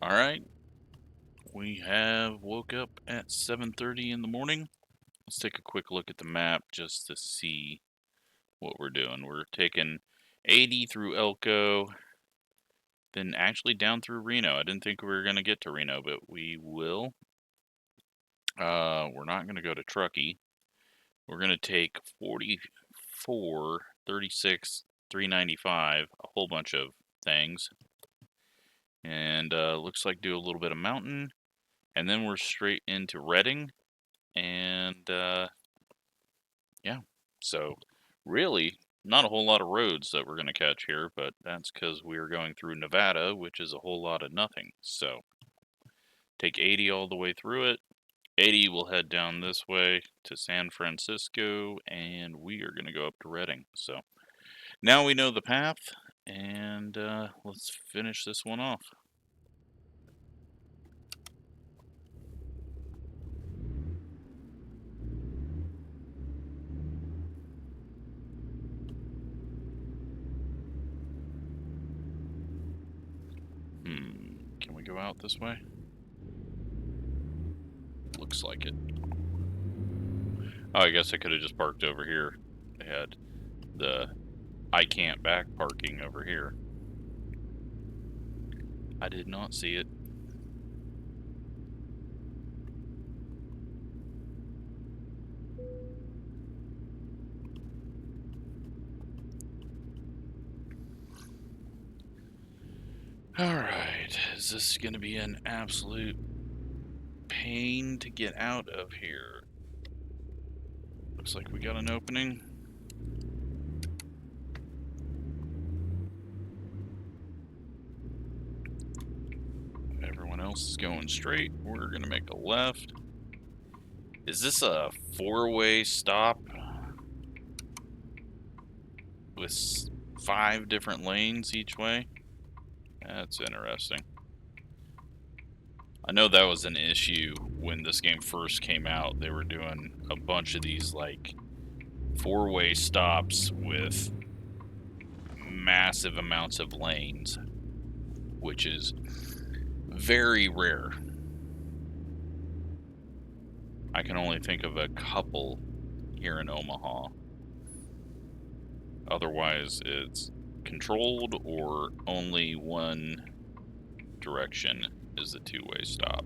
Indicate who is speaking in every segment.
Speaker 1: All right, we have woke up at 7:30 in the morning. Let's take a quick look at the map just to see what we're doing. We're taking 80 through Elko, then actually down through Reno. I didn't think we were going to get to Reno, but we will. We're not going to go to Truckee. We're going to take 44, 36, 395, a whole bunch of things. And looks like do a little bit of mountain. And then we're straight into Redding. And yeah, so really not a whole lot of roads that we're going to catch here, but that's because we're going through Nevada, which is a whole lot of nothing. So take 80 all the way through it. 80 will head down this way to San Francisco, and we are going to go up to Redding. So now we know the path, and let's finish this one off. Can we go out this way? Looks like it. Oh, I guess I could have just parked over here. They had the I can't back parking over here. I did not see it. Alright, is this going to be an absolute pain to get out of here? Looks like we got an opening. Everyone else is going straight. We're going to make a left. Is this a four-way stop with 5 different lanes each way? That's interesting. I know that was an issue when this game first came out. They were doing a bunch of these like 4-way stops with massive amounts of lanes, which is very rare. I can only think of a couple here in Omaha. Otherwise, it's controlled or only one direction is the 2-way stop.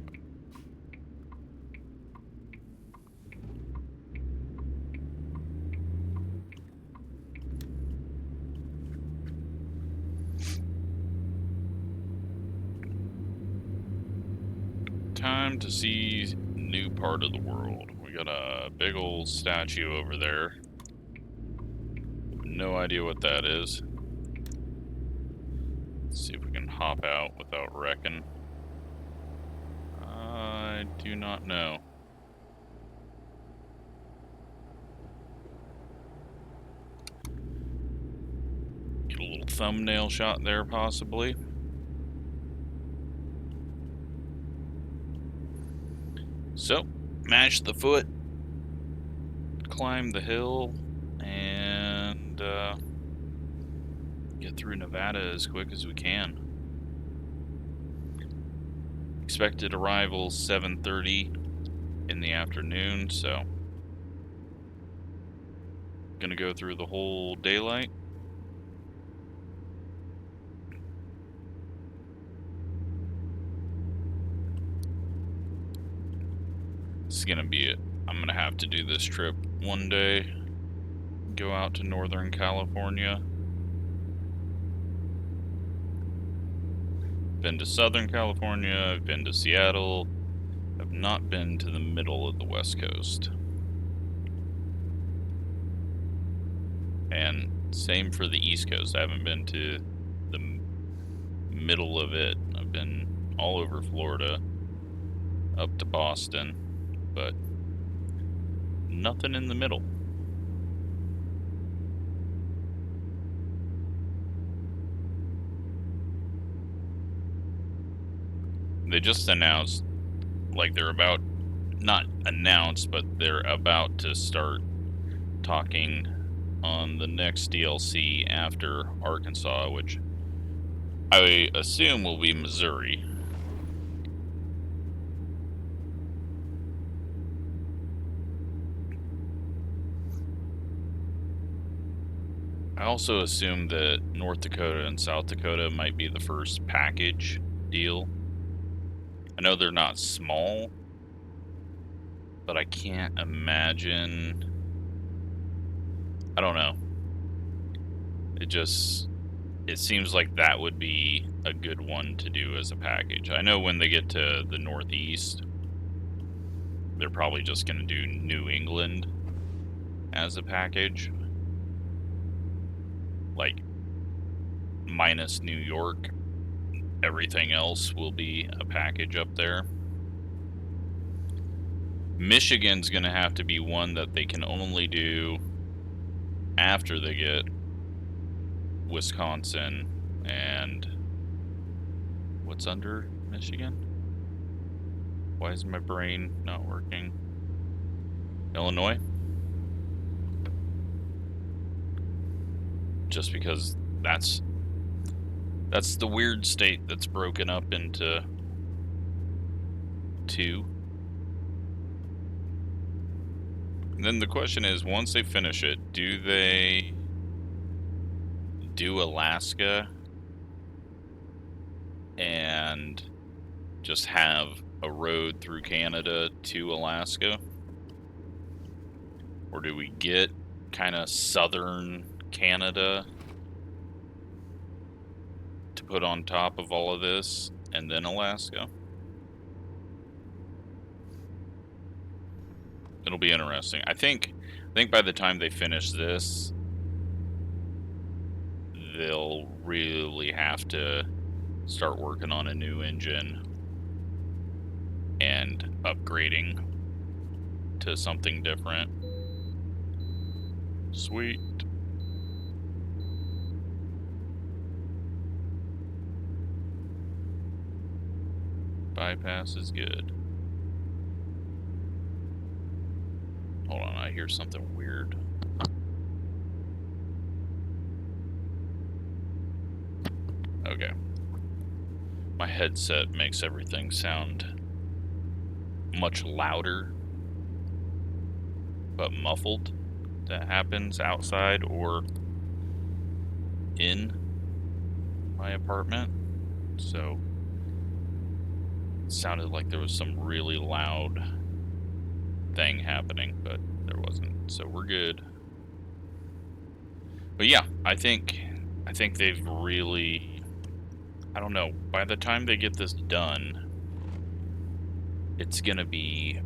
Speaker 1: Time to see new part of the world. We got a big old statue over there. No idea what that is. Let's see if we can hop out without wrecking. I do not know. Get a little thumbnail shot there, possibly. So, mash the foot, climb the hill, and get through Nevada as quick as we can. Expected arrival 7:30 in the afternoon, so gonna go through the whole daylight. This is gonna be it. I'm gonna have to do this trip one day. Go out to Northern California. Been to Southern California, I've been to Seattle. I've not been to the middle of the West Coast. And same for the East Coast. I haven't been to the middle of it. I've been all over Florida, up to Boston, but nothing in the middle. They just announced, like they're about, not announced, but they're about to start talking on the next DLC after Arkansas, which I assume will be Missouri. I also assume that North Dakota and South Dakota might be the first package deal. I know they're not small, but I can't imagine. I don't know. It seems like that would be a good one to do as a package. I know when they get to the Northeast, they're probably just going to do New England as a package. Like, minus New York, everything else will be a package up there. Michigan's going to have to be one that they can only do after they get Wisconsin and what's under Michigan? Why is my brain not working? Illinois? Just because that's the weird state that's broken up into two. And then the question is, once they finish it, do they do Alaska and just have a road through Canada to Alaska? Or do we get kind of southern Canada to put on top of all of this, and then Alaska? It'll be interesting. I think by the time they finish this, they'll really have to start working on a new engine and upgrading to something different. Sweet. Bypass is good. Hold on, I hear something weird. Okay. My headset makes everything sound much louder, but muffled. That happens outside or in my apartment. So it sounded like there was some really loud thing happening, but there wasn't. So we're good. But yeah, I think they've really, I don't know, by the time they get this done, it's gonna be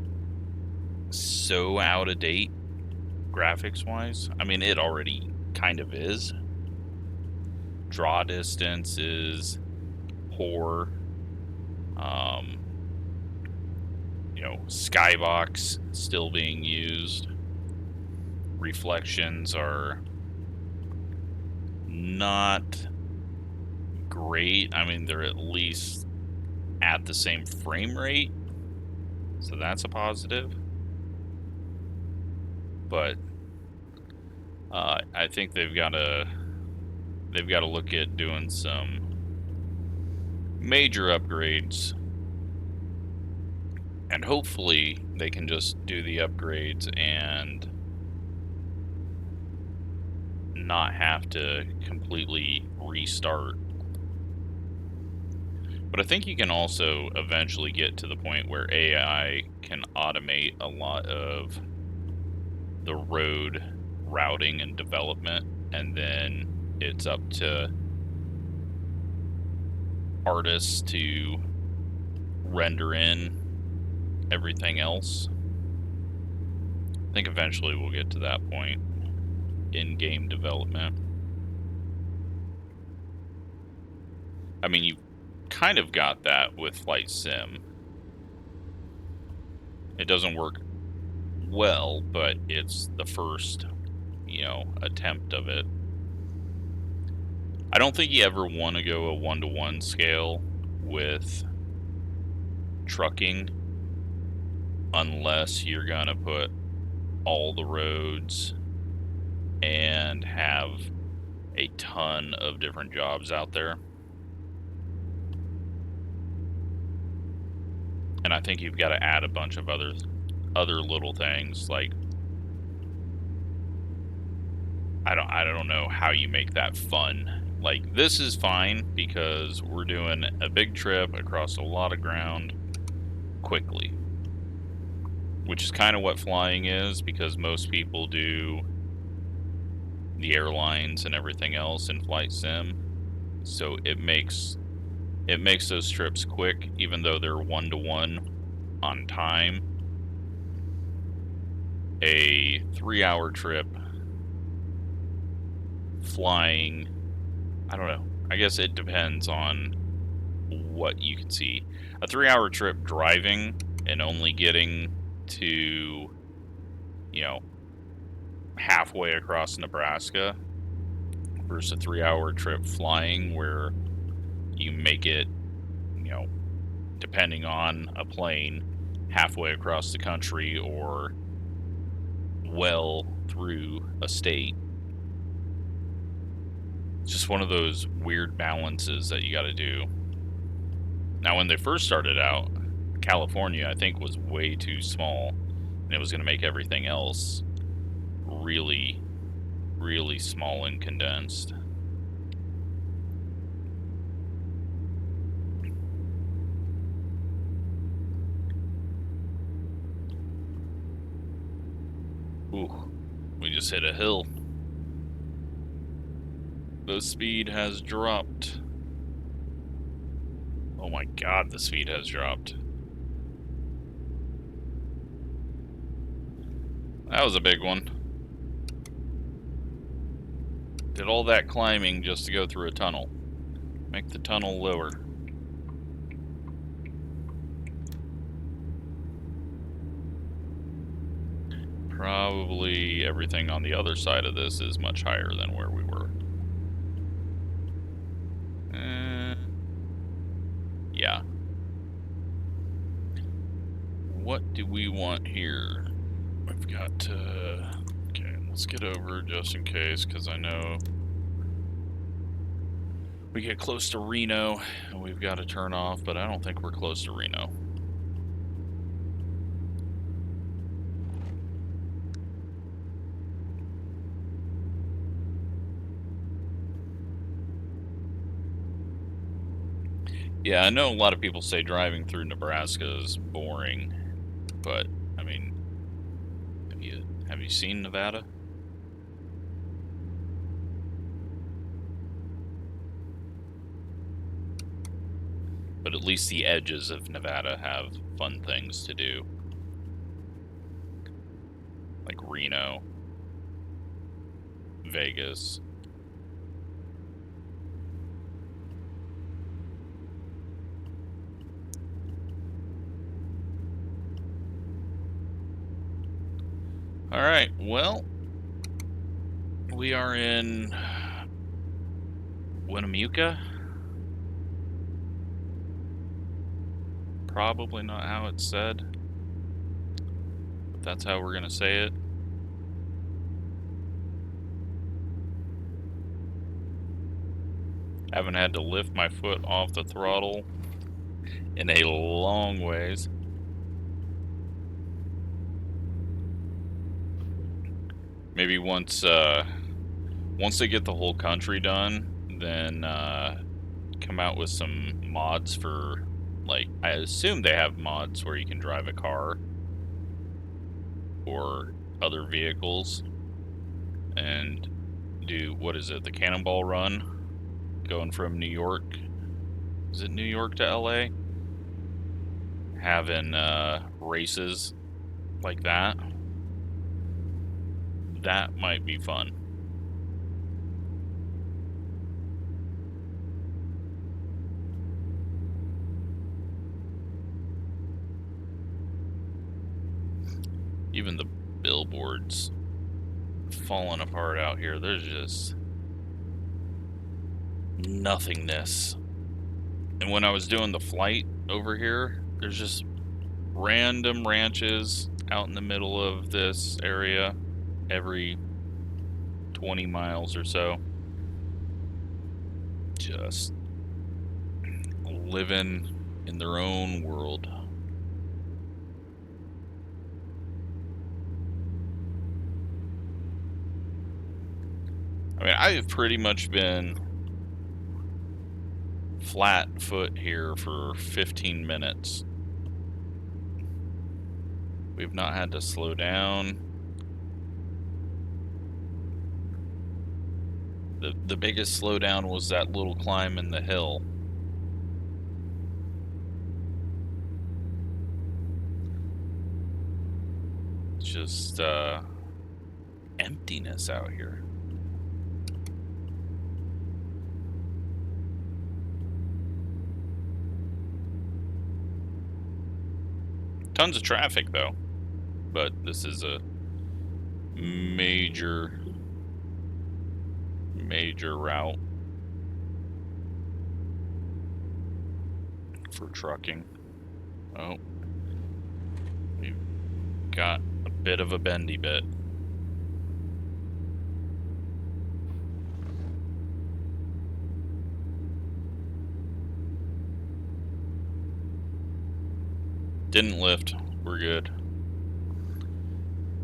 Speaker 1: so out of date graphics wise. I mean, it already kind of is. Draw distance is poor. You know, skybox still being used. Reflections are not great. I mean, they're at least at the same frame rate, so that's a positive. But I think they've got to look at doing some major upgrades, and hopefully they can just do the upgrades and not have to completely restart. But I think you can also eventually get to the point where AI can automate a lot of the road routing and development, and then it's up to artists to render in everything else. I think eventually we'll get to that point in game development. I mean, you kind of got that with Flight Sim. It doesn't work well, but it's the first, you know, attempt of it. I don't think you ever want to go a 1-to-1 scale with trucking unless you're gonna put all the roads and have a ton of different jobs out there. And I think you've got to add a bunch of other little things, like I don't know how you make that fun. Like, this is fine because we're doing a big trip across a lot of ground quickly, which is kind of what flying is, because most people do the airlines and everything else in flight sim. So it makes those trips quick, even though they're 1-to-1 on time. A 3-hour trip flying, I don't know. I guess it depends on what you can see. A 3-hour trip driving and only getting to, you know, halfway across Nebraska versus a 3-hour trip flying where you make it, you know, depending on a plane, halfway across the country or well through a state. It's just one of those weird balances that you got to do. Now, when they first started out, California, I think, was way too small, and it was going to make everything else really, really small and condensed. Ooh, we just hit a hill. The speed has dropped. Oh my god, the speed has dropped. That was a big one. Did all that climbing just to go through a tunnel. Make the tunnel lower. Probably everything on the other side of this is much higher than where we were. Yeah. What do we want here? We've got to... Okay, let's get over just in case, because I know we get close to Reno and we've got to turn off, but I don't think we're close to Reno. Yeah, I know a lot of people say driving through Nebraska is boring, but I mean, have you seen Nevada? But at least the edges of Nevada have fun things to do, like Reno, Vegas. Alright, well, we are in Winnemucca. Probably not how it's said, but that's how we're gonna say it. Haven't had to lift my foot off the throttle in a long ways. Maybe once they get the whole country done, then come out with some mods for, like, I assume they have mods where you can drive a car or other vehicles and do, what is it, the Cannonball Run, going from New York, is it New York to LA? Having races like that. That might be fun. Even the billboards falling apart out here. There's just nothingness. And when I was doing the flight over here, there's just random ranches out in the middle of this area every 20 miles or so. Just living in their own world. I mean, I've pretty much been flat foot here for 15 minutes. We've not had to slow down. The biggest slowdown was that little climb in the hill. It's just emptiness out here. Tons of traffic though, but this is a major route for trucking. Oh, we've got a bit of a bendy bit. Didn't lift. We're good.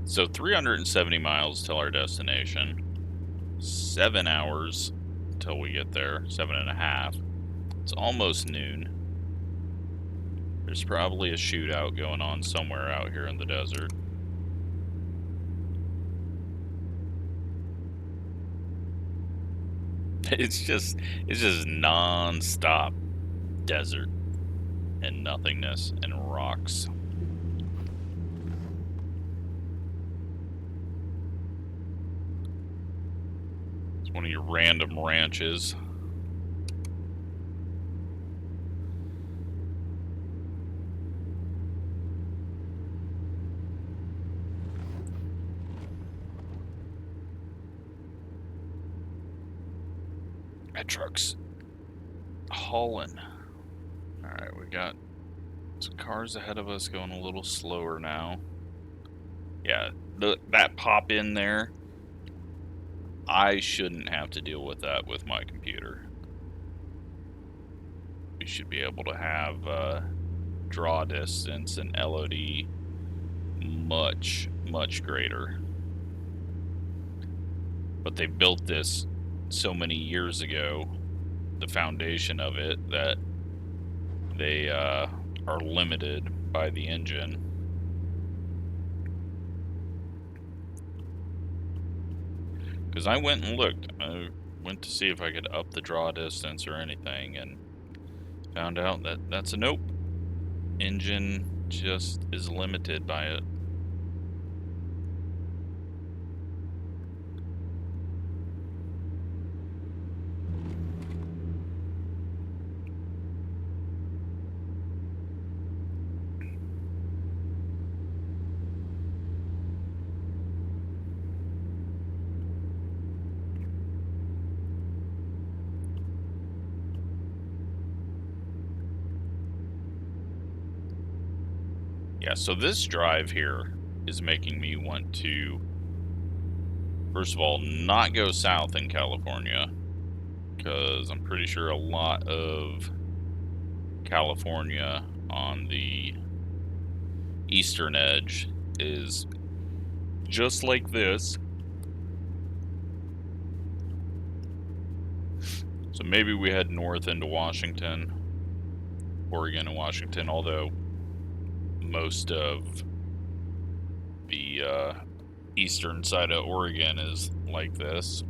Speaker 1: So 370 miles till our destination. 7 hours till we get there. 7.5. It's almost noon. There's probably a shootout going on somewhere out here in the desert. It's just non-stop desert and nothingness and rocks. It's one of your random ranches. That truck's hauling. Alright, we got some cars ahead of us going a little slower now. Yeah, that pop in there, I shouldn't have to deal with that with my computer. We should be able to have draw distance and LOD much greater. But they built this so many years ago, the foundation of it, that they are limited by the engine. Because I went and looked. I went to see if I could up the draw distance or anything, and found out that that's a nope. Engine just is limited by it. Yeah, so this drive here is making me want to, first of all, not go south in California, because I'm pretty sure a lot of California on the eastern edge is just like this. So maybe we head north into Washington, Oregon and Washington, although most of the eastern side of Oregon is like this.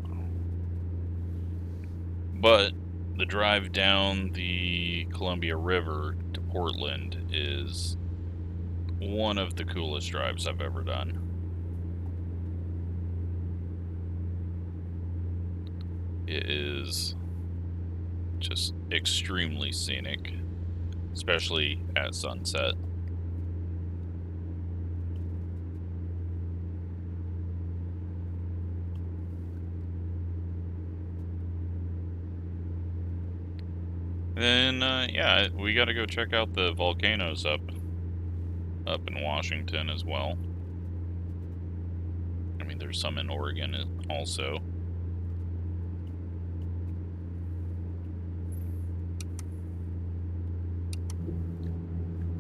Speaker 1: But the drive down the Columbia River to Portland is one of the coolest drives I've ever done. It is just extremely scenic, especially at sunset. Then, yeah, we gotta go check out the volcanoes up in Washington as well. I mean, there's some in Oregon also.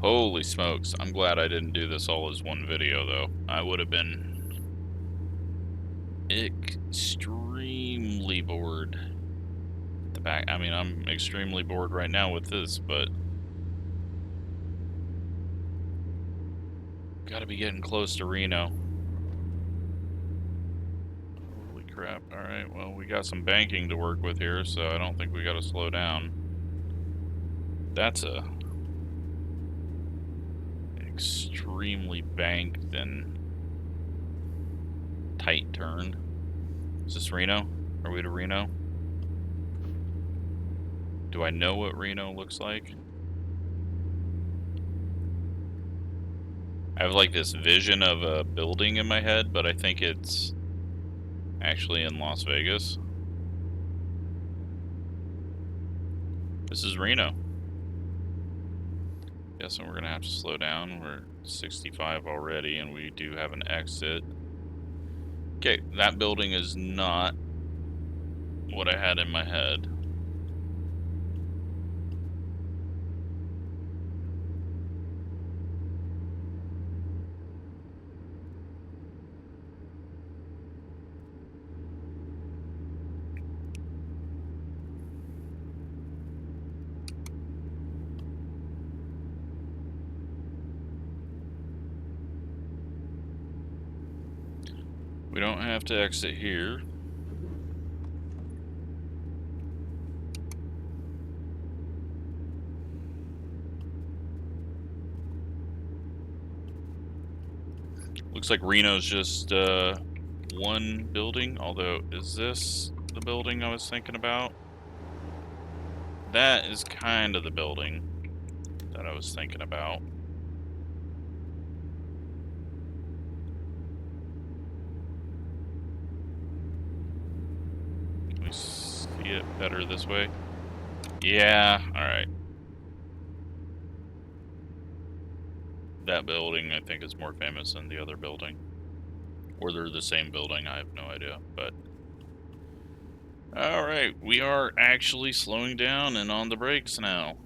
Speaker 1: Holy smokes, I'm glad I didn't do this all as one video, though. I would have been extremely extremely bored. The back. I mean, I'm extremely bored right now with this, but gotta be getting close to Reno. Holy crap. Alright, well, we got some banking to work with here, so I don't think we gotta slow down. That's a extremely banked and tight turn. Is this Reno? Are we to Reno? Do I know what Reno looks like? I have like this vision of a building in my head, but I think it's actually in Las Vegas. This is Reno. Guessing we're gonna have to slow down. We're 65 already, and we do have an exit. Okay, that building is not what I had in my head. We don't have to exit here. Looks like Reno's just one building, although is this the building I was thinking about? That is kind of the building that I was thinking about. Can we see it better this way? Yeah, alright. That building, I think, is more famous than the other building. Or they're the same building, I have no idea, but... Alright, we are actually slowing down and on the brakes now.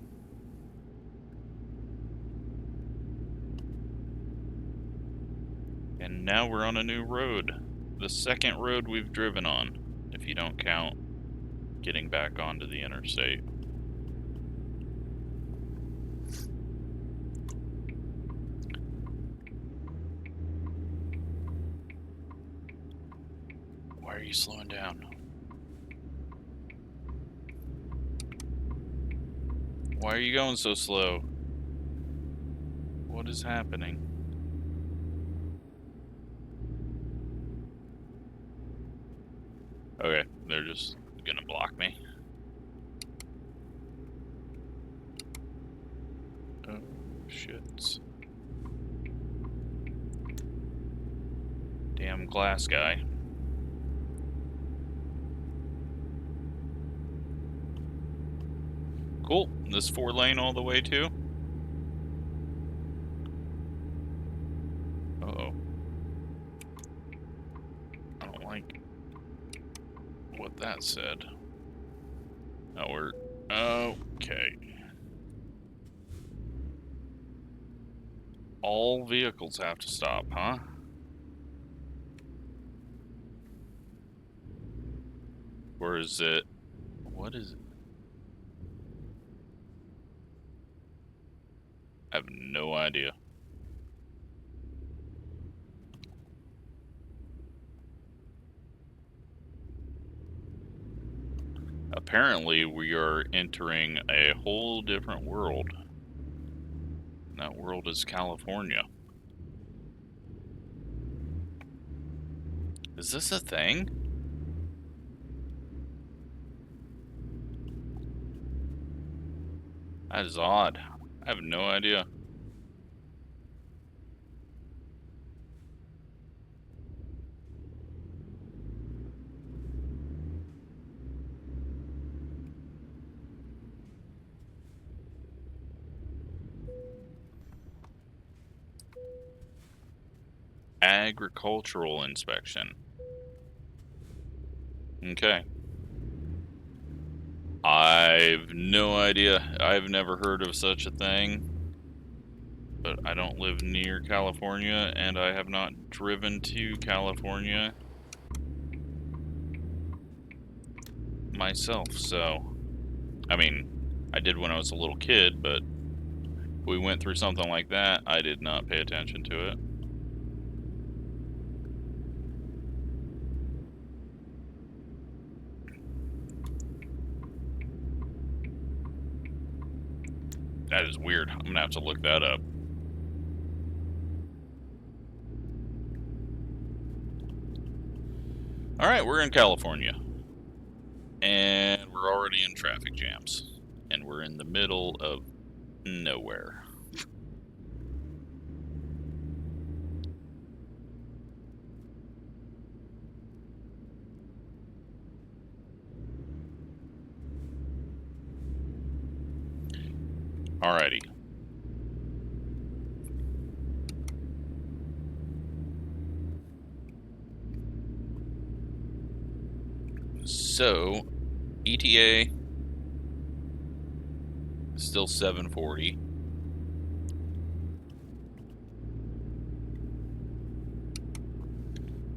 Speaker 1: And now we're on a new road. The second road we've driven on, if you don't count getting back onto the interstate. Why are you slowing down? Why are you going so slow? What is happening? Okay, they're just gonna block me. Oh, shit. Damn glass guy. Cool. This 4-lane all the way too? Uh-oh. I don't like what that said. Oh, we're... Okay. All vehicles have to stop, huh? Or is it... What is it? I have no idea. Apparently, we are entering a whole different world. And that world is California. Is this a thing? That is odd. I have no idea. Agricultural inspection. Okay. I've no idea. I've never heard of such a thing. But I don't live near California, and I have not driven to California. myself, so... I mean, I did when I was a little kid, but if we went through something like that, I did not pay attention to it. That is weird. I'm gonna have to look that up. Alright, we're in California. And we're already in traffic jams. And we're in the middle of nowhere. Alrighty. So, ETA is still 740.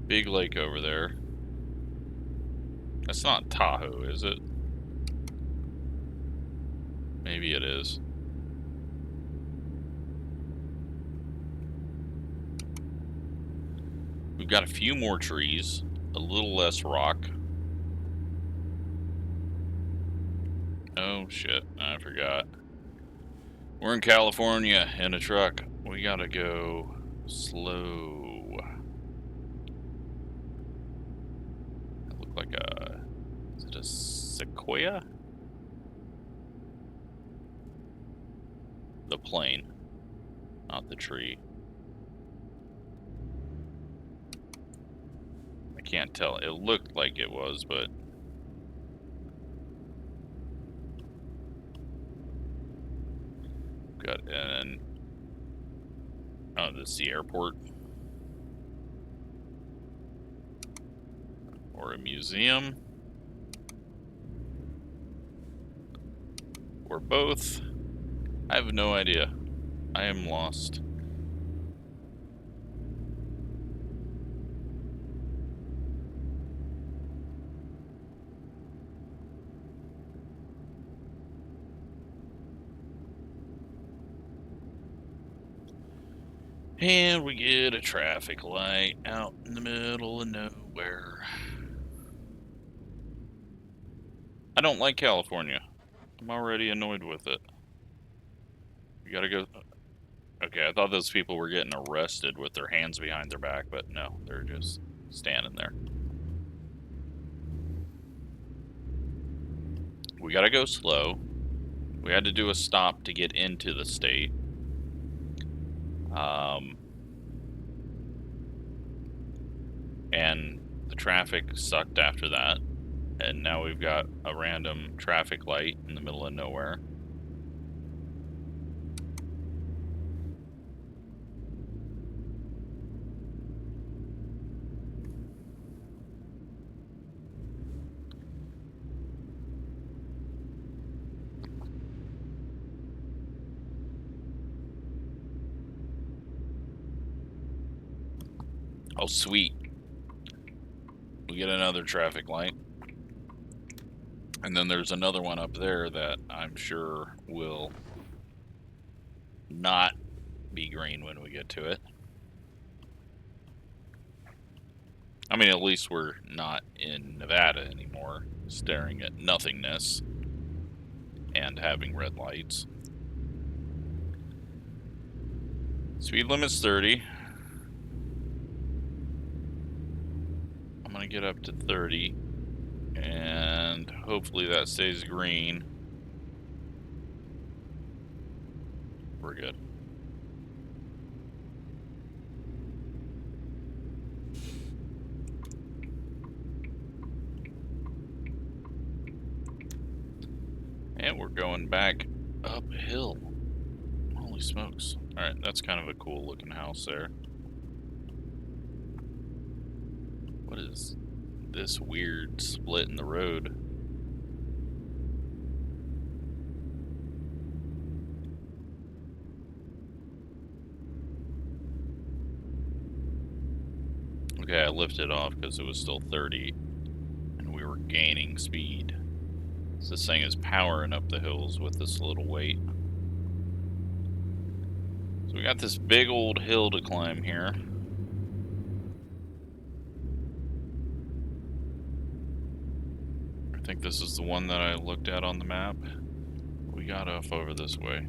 Speaker 1: Big lake over there. That's not Tahoe, is it? Maybe it is. We've got a few more trees, a little less rock. Oh shit, I forgot. We're in California in a truck. We gotta go slow. That looked like a... is it a sequoia? The plane, not the tree. I can't tell. It looked like it was, but... got an... oh, this is the airport. Or a museum. Or both. I have no idea. I am lost. And we get a traffic light out in the middle of nowhere. I don't like California. I'm already annoyed with it. We gotta go... okay, I thought those people were getting arrested with their hands behind their back, but no, they're just standing there. We gotta go slow. We had to do a stop to get into the state. And the traffic sucked after that. And now we've got a random traffic light in the middle of nowhere. Oh, sweet. We get another traffic light. And then there's another one up there that I'm sure will not be green when we get to it. I mean, at least we're not in Nevada anymore, staring at nothingness and having red lights. Speed limit's 30. I'm gonna get up to 30. And hopefully that stays green. We're good. And we're going back uphill. Holy smokes. Alright, that's kind of a cool looking house there. What is this weird split in the road? Okay, I lifted off because it was still 30 and we were gaining speed. So this thing is powering up the hills with this little weight. So we got this big old hill to climb here. I think this is the one that I looked at on the map. We got off over this way.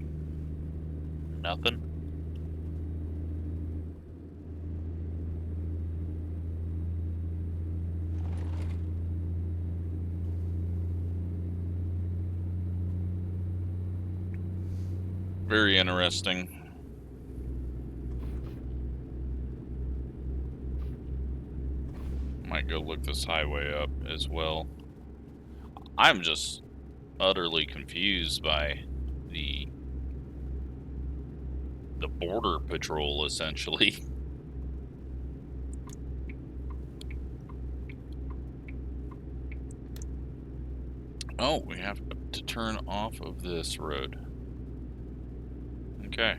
Speaker 1: Nothing. Very interesting. Might go look this highway up as well. I'm just utterly confused by the border patrol, essentially. Oh, we have to turn off of this road. Okay.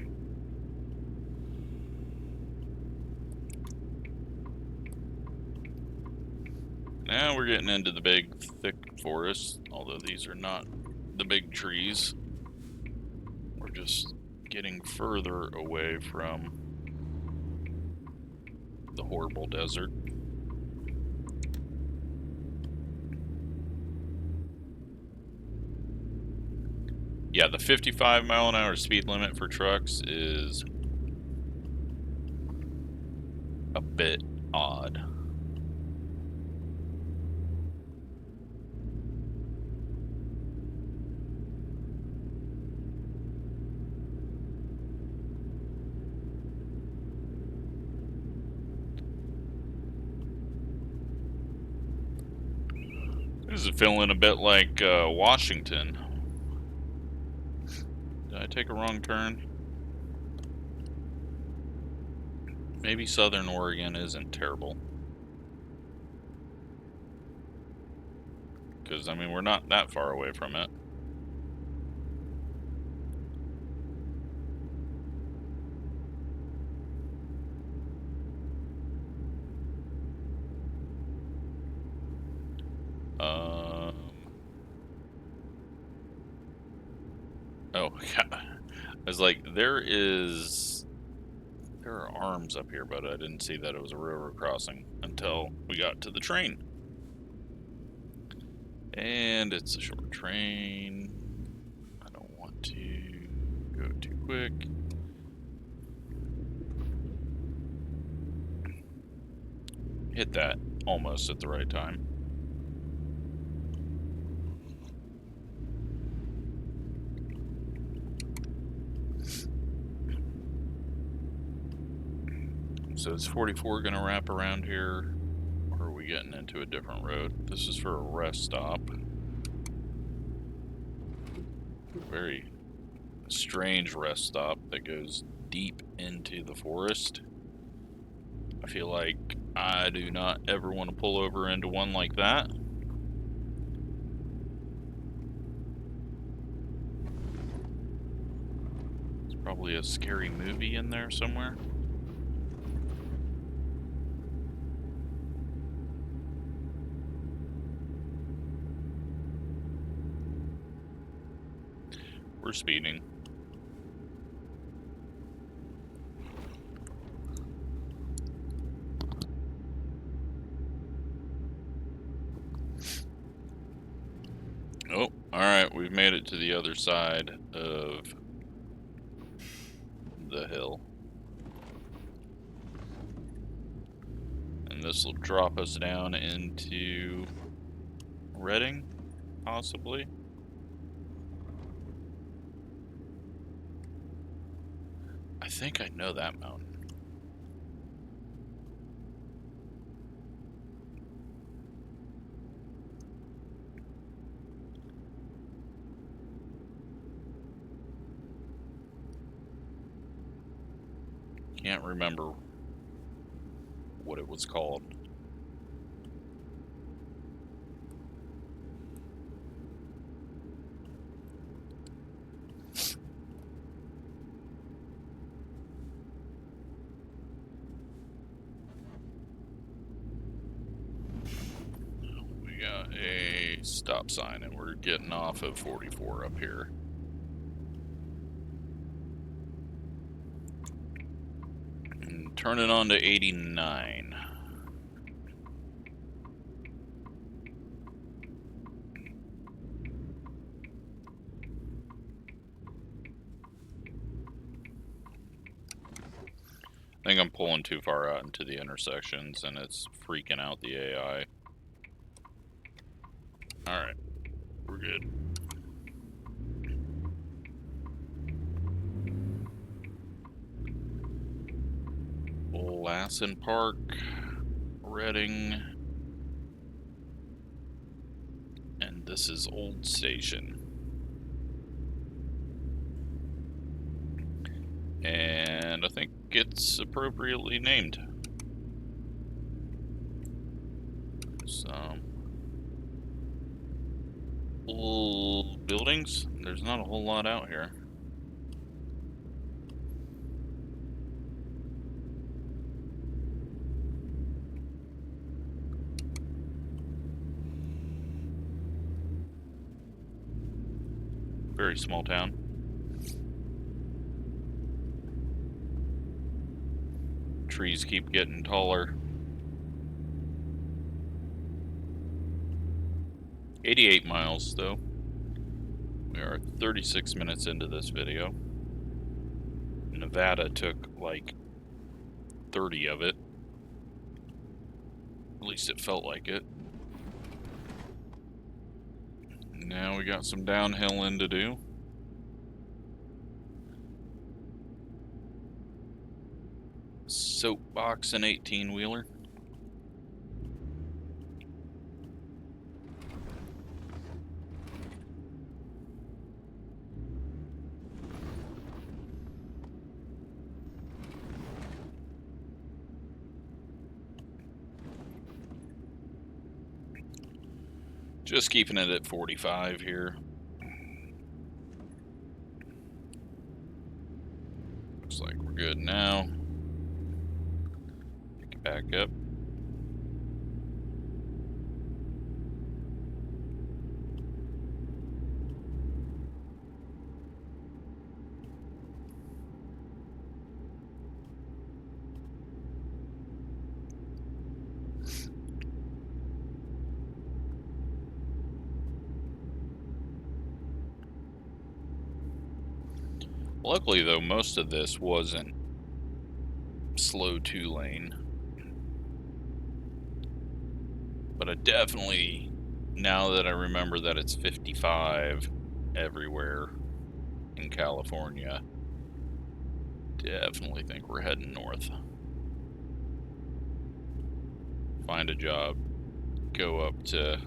Speaker 1: Now we're getting into the big, thick forest, although these are not the big trees. We're just getting further away from the horrible desert. Yeah, the 55-mile-an-hour speed limit for trucks is a bit odd. This is feeling a bit like Washington. Did I take a wrong turn? Maybe Southern Oregon isn't terrible. Because, I mean, we're not that far away from it. Oh, yeah. I was like, there are arms up here, but I didn't see that it was a railroad crossing until we got to the train. And it's a short train. I don't want to go too quick. Hit that almost at the right time. So is 44 going to wrap around here, or are we getting into a different road? This is for a rest stop. Very strange rest stop that goes deep into the forest. I feel like I do not ever want to pull over into one like that. There's probably a scary movie in there somewhere. We're speeding. Oh, alright, we've made it to the other side of the hill. And this will drop us down into Redding, possibly. I think I know that mountain. Can't remember what it was called. We got a stop sign, and we're getting off of 44 up here. And turning on to 89. I think I'm pulling too far out into the intersections, and it's freaking out the AI. Alright, we're good. Lassen Park, Reading, and this is Old Station. And I think it's appropriately named. Some old buildings. There's not a whole lot out here. Very small town. Trees keep getting taller. 88 miles though. We are 36 minutes into this video. Nevada took like 30 of it. At least it felt like it. Now we got some downhilling to do. Soapbox and 18-wheeler. Just keeping it at 45 here. Looks like we're good now. Pick it back up. Luckily though, most of this wasn't slow 2-lane. But I definitely, now that I remember that it's 55 everywhere in California, definitely think we're heading north. Find a job, go up to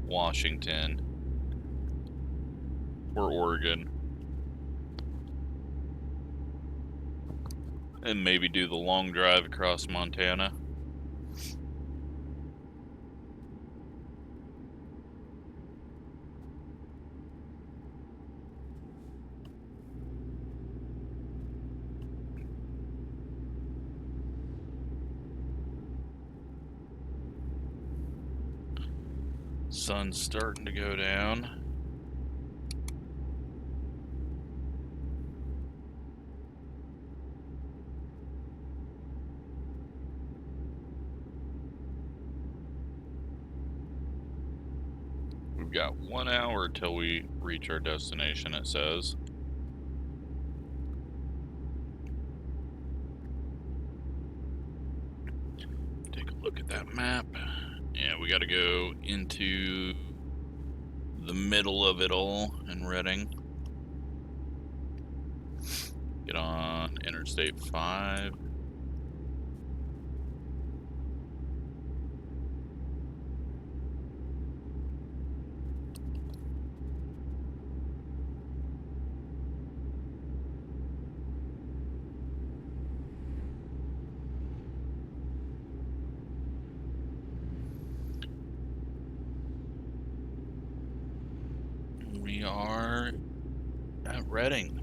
Speaker 1: Washington or Oregon, and maybe do the long drive across Montana. Sun's starting to go down. We've got 1 hour till we reach our destination, it says. Take a look at that map. Yeah, we gotta go into the middle of it all in Reading. Get on Interstate 5. We are at Reading.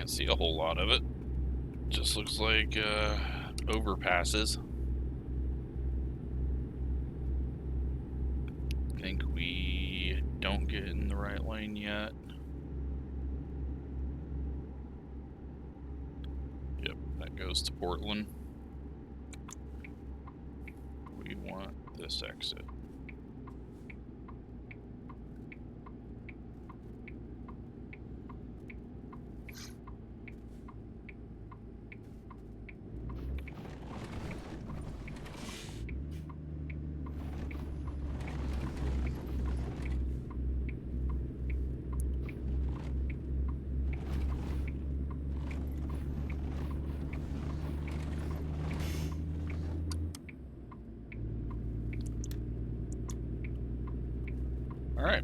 Speaker 1: Can't see a whole lot of it. Just looks like overpasses. I think we don't get in the right lane yet. Yep, that goes to Portland. We want this exit. Alright.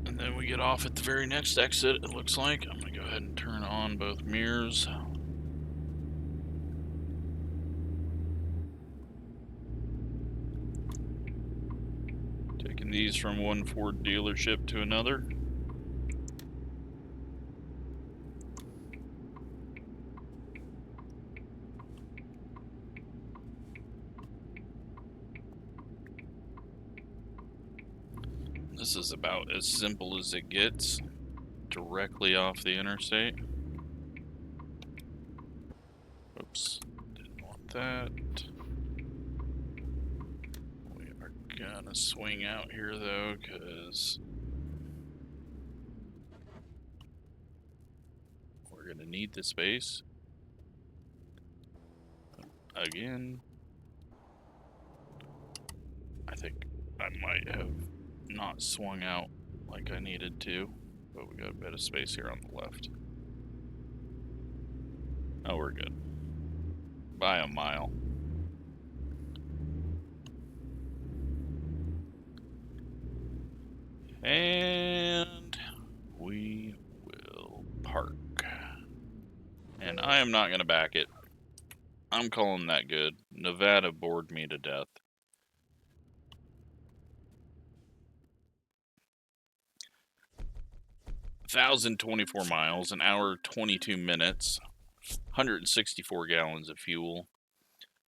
Speaker 1: And then we get off at the very next exit, it looks like. I'm going to go ahead and turn on both mirrors. Taking these from one Ford dealership to another. This is about as simple as it gets, directly off the interstate. Oops, didn't want that. We are gonna swing out here though, because we're gonna need the space. Again, I think I might have not swung out like I needed to, but we got a bit of space here on the left. Oh, we're good. By a mile. And we will park. And I am not going to back it. I'm calling that good. Nevada bored me to death. $1,024 miles, an hour 22 minutes, 164 gallons of fuel.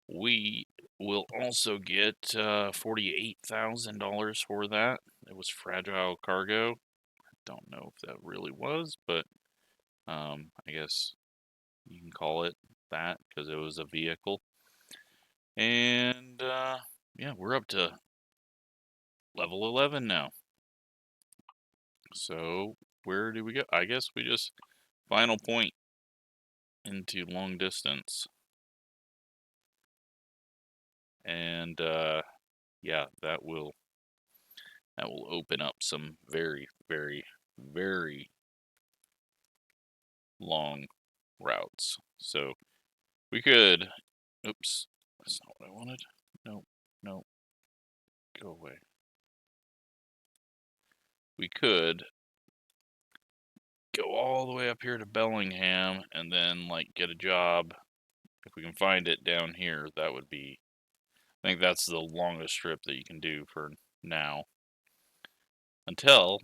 Speaker 1: We will also get $48,000 for that. It was fragile cargo. I don't know if that really was, but I guess you can call it that because it was a vehicle. And yeah, we're up to level 11 now. So where do we go? I guess we just final point into long distance. And yeah, that will open up some very, very, very long routes. So we could, oops, that's not what I wanted. Nope, nope, go away. We could go all the way up here to Bellingham and then like get a job. If we can find it down here, that would be, I think that's the longest trip that you can do for now. Until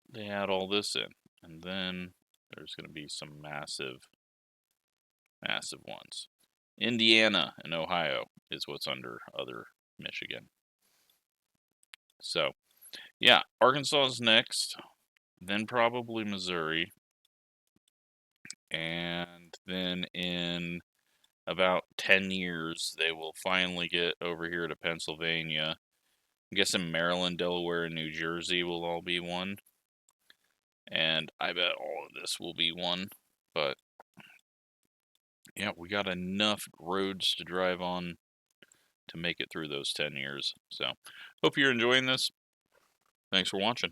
Speaker 1: they add all this in. And then there's going to be some massive, massive ones. Indiana and Ohio is what's under other Michigan. So, yeah, Arkansas is next. Then probably Missouri. And then in about 10 years, they will finally get over here to Pennsylvania. I'm guessing Maryland, Delaware, and New Jersey will all be one. And I bet all of this will be one. But yeah, we got enough roads to drive on to make it through those 10 years. So, hope you're enjoying this. Thanks for watching.